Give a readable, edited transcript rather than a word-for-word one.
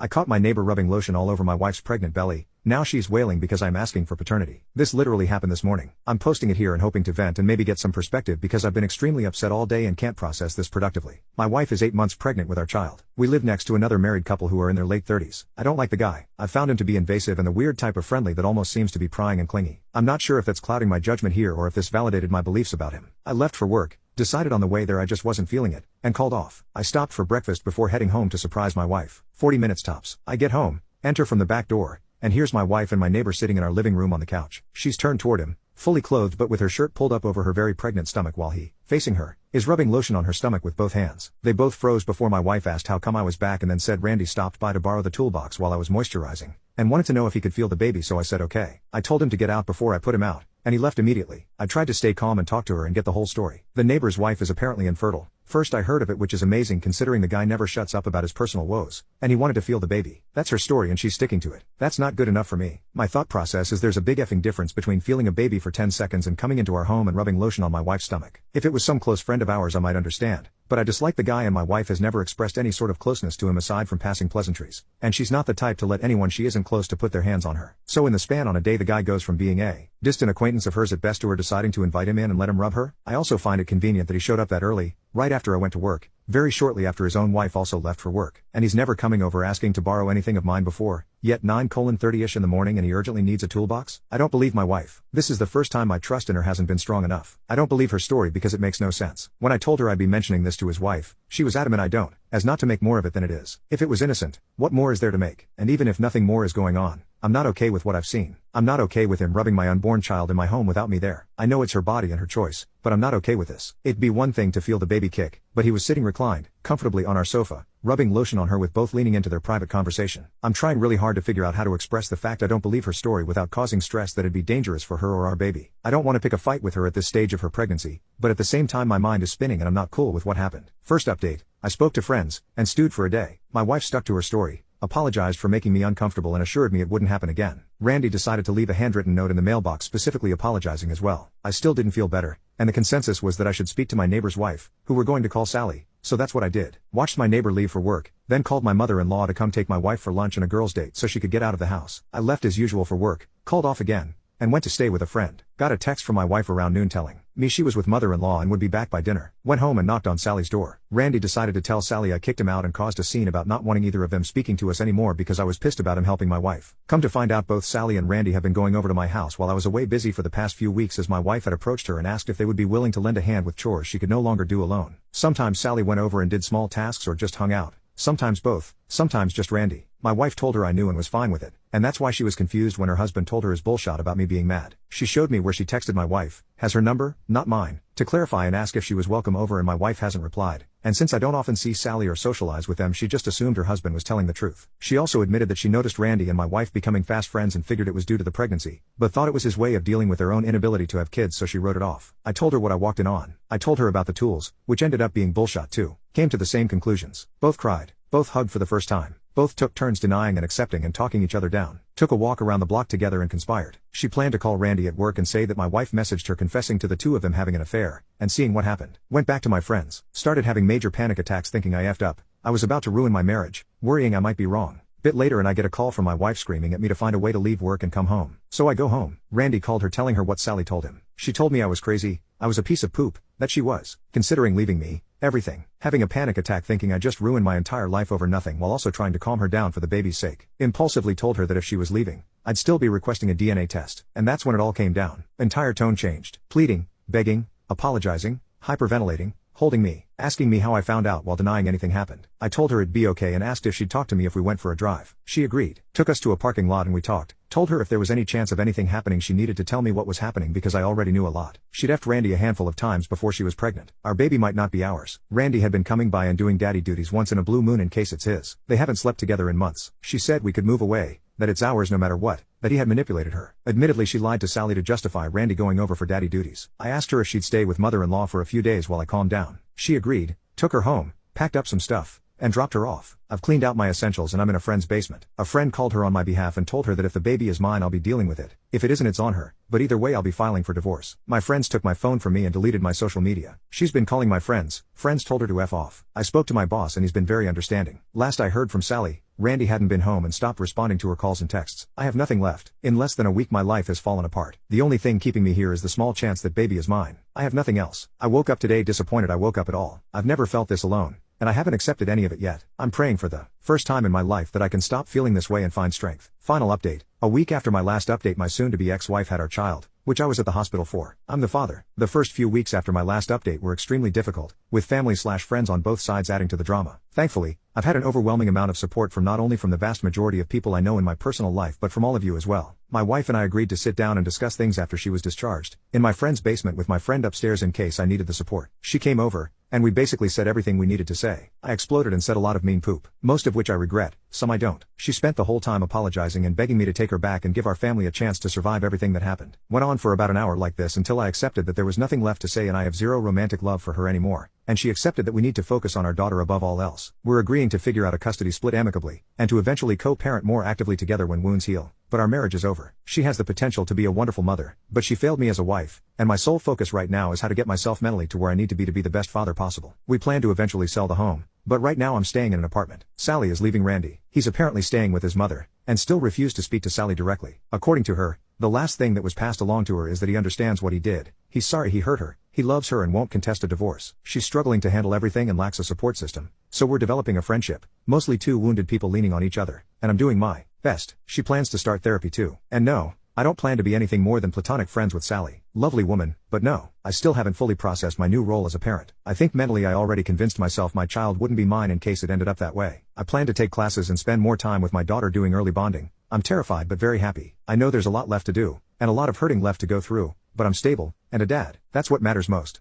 I caught my neighbor rubbing lotion all over my wife's pregnant belly. Now she's wailing because I'm asking for paternity. This literally happened this morning. I'm posting it here and hoping to vent and maybe get some perspective because I've been extremely upset all day and can't process this productively. My wife is 8 months pregnant with our child. We live next to another married couple who are in their late 30s. I don't like the guy. I've found him to be invasive and the weird type of friendly that almost seems to be prying and clingy. I'm not sure if that's clouding my judgment here or if this validated my beliefs about him. I left for work, decided on the way there I just wasn't feeling it, and called off. I stopped for breakfast before heading home to surprise my wife. 40 minutes tops. I get home, enter from the back door, and here's my wife and my neighbor sitting in our living room on the couch. She's turned toward him, fully clothed but with her shirt pulled up over her very pregnant stomach while he, facing her, is rubbing lotion on her stomach with both hands. They both froze before my wife asked how come I was back and then said Randy stopped by to borrow the toolbox while I was moisturizing, and wanted to know if he could feel the baby, so I said okay. I told him to get out before I put him out, and he left immediately. I tried to stay calm and talk to her and get the whole story. The neighbor's wife is apparently infertile. First I heard of it, which is amazing considering the guy never shuts up about his personal woes, and he wanted to feel the baby. That's her story and she's sticking to it. That's not good enough for me. My thought process is there's a big effing difference between feeling a baby for 10 seconds and coming into our home and rubbing lotion on my wife's stomach. If it was some close friend of ours I might understand, but I dislike the guy and my wife has never expressed any sort of closeness to him aside from passing pleasantries, and she's not the type to let anyone she isn't close to put their hands on her. So in the span on a day the guy goes from being a distant acquaintance of hers at best to her deciding to invite him in and let him rub her. I also find it convenient that he showed up that early, right after I went to work, very shortly after his own wife also left for work, and he's never coming over asking to borrow anything of mine before, yet 9:30ish in the morning and he urgently needs a toolbox? I don't believe my wife. This is the first time my trust in her hasn't been strong enough. I don't believe her story because it makes no sense. When I told her I'd be mentioning this to his wife, she was adamant I don't, as not to make more of it than it is. If it was innocent, what more is there to make? And even if nothing more is going on, I'm not okay with what I've seen. I'm not okay with him rubbing my unborn child in my home without me there. I know it's her body and her choice, but I'm not okay with this. It'd be one thing to feel the baby kick, but he was sitting reclined, comfortably on our sofa, rubbing lotion on her with both leaning into their private conversation. I'm trying really hard to figure out how to express the fact I don't believe her story without causing stress that it'd be dangerous for her or our baby. I don't want to pick a fight with her at this stage of her pregnancy, but at the same time my mind is spinning and I'm not cool with what happened. First update, I spoke to friends, and stewed for a day. My wife stuck to her story, apologized for making me uncomfortable and assured me it wouldn't happen again. Randy decided to leave a handwritten note in the mailbox specifically apologizing as well. I still didn't feel better, and the consensus was that I should speak to my neighbor's wife, who were going to call Sally, so that's what I did. Watched my neighbor leave for work, then called my mother-in-law to come take my wife for lunch and a girls' date so she could get out of the house. I left as usual for work, called off again, and went to stay with a friend. Got a text from my wife around noon telling me she was with mother-in-law and would be back by dinner. Went home and knocked on Sally's door. Randy decided to tell Sally I kicked him out and caused a scene about not wanting either of them speaking to us anymore because I was pissed about him helping my wife. Come to find out both Sally and Randy have been going over to my house while I was away busy for the past few weeks as my wife had approached her and asked if they would be willing to lend a hand with chores she could no longer do alone. Sometimes Sally went over and did small tasks or just hung out. Sometimes both, sometimes just Randy. My wife told her I knew and was fine with it, and that's why she was confused when her husband told her his bullshit about me being mad. She showed me where she texted my wife, has her number, not mine, to clarify and ask if she was welcome over and my wife hasn't replied, and since I don't often see Sally or socialize with them she just assumed her husband was telling the truth. She also admitted that she noticed Randy and my wife becoming fast friends and figured it was due to the pregnancy, but thought it was his way of dealing with their own inability to have kids so she wrote it off. I told her what I walked in on. I told her about the tools, which ended up being bullshit too. Came to the same conclusions. Both cried. Both hugged for the first time. Both took turns denying and accepting and talking each other down. Took a walk around the block together and conspired. She planned to call Randy at work and say that my wife messaged her confessing to the two of them having an affair, and seeing what happened. Went back to my friends. Started having major panic attacks thinking I effed up. I was about to ruin my marriage, worrying I might be wrong. Bit later and I get a call from my wife screaming at me to find a way to leave work and come home. So I go home. Randy called her telling her what Sally told him. She told me I was crazy, I was a piece of poop, that she was considering leaving me, everything. Having a panic attack thinking I just ruined my entire life over nothing while also trying to calm her down for the baby's sake. Impulsively told her that if she was leaving, I'd still be requesting a DNA test. And that's when it all came down. Entire tone changed. Pleading, begging, apologizing, hyperventilating, holding me, asking me how I found out while denying anything happened. I told her it'd be okay and asked if she'd talk to me if we went for a drive. She agreed. Took us to a parking lot and we talked. Told her if there was any chance of anything happening she needed to tell me what was happening because I already knew a lot. She'd effed Randy a handful of times before she was pregnant. Our baby might not be ours. Randy had been coming by and doing daddy duties once in a blue moon in case it's his. They haven't slept together in months. She said we could move away, that it's ours no matter what, that he had manipulated her. Admittedly she lied to Sally to justify Randy going over for daddy duties. I asked her if she'd stay with mother-in-law for a few days while I calmed down. She agreed, took her home, packed up some stuff, and dropped her off. I've cleaned out my essentials and I'm in a friend's basement. A friend called her on my behalf and told her that if the baby is mine I'll be dealing with it. If it isn't it's on her, but either way I'll be filing for divorce. My friends took my phone from me and deleted my social media. She's been calling my friends told her to F off. I spoke to my boss and he's been very understanding. Last I heard from Sally, Randy hadn't been home and stopped responding to her calls and texts. I have nothing left. In less than a week my life has fallen apart. The only thing keeping me here is the small chance that baby is mine. I have nothing else. I woke up today disappointed I woke up at all. I've never felt this alone, and I haven't accepted any of it yet. I'm praying for the first time in my life that I can stop feeling this way and find strength. Final update. A week after my last update my soon-to-be ex-wife had our child, which I was at the hospital for. I'm the father. The first few weeks after my last update were extremely difficult, with family/friends on both sides adding to the drama. Thankfully, I've had an overwhelming amount of support from not only from the vast majority of people I know in my personal life but from all of you as well. My wife and I agreed to sit down and discuss things after she was discharged, in my friend's basement with my friend upstairs in case I needed the support. She came over, and we basically said everything we needed to say. I exploded and said a lot of mean poop, most of which I regret, some I don't. She spent the whole time apologizing and begging me to take her back and give our family a chance to survive everything that happened. Went on for about an hour like this until I accepted that there was nothing left to say and I have zero romantic love for her anymore, and she accepted that we need to focus on our daughter above all else. We're agreeing to figure out a custody split amicably, and to eventually co-parent more actively together when wounds heal. But our marriage is over. She has the potential to be a wonderful mother, but she failed me as a wife, and my sole focus right now is how to get myself mentally to where I need to be the best father possible. We plan to eventually sell the home, but right now I'm staying in an apartment. Sally is leaving Randy. He's apparently staying with his mother, and still refused to speak to Sally directly. According to her, the last thing that was passed along to her is that he understands what he did. He's sorry he hurt her. He loves her and won't contest a divorce. She's struggling to handle everything and lacks a support system. So we're developing a friendship, mostly two wounded people leaning on each other, and I'm doing my best. She plans to start therapy too. And no, I don't plan to be anything more than platonic friends with Sally. Lovely woman, but no, I still haven't fully processed my new role as a parent. I think mentally I already convinced myself my child wouldn't be mine in case it ended up that way. I plan to take classes and spend more time with my daughter doing early bonding. I'm terrified but very happy. I know there's a lot left to do, and a lot of hurting left to go through, but I'm stable, and a dad. That's what matters most.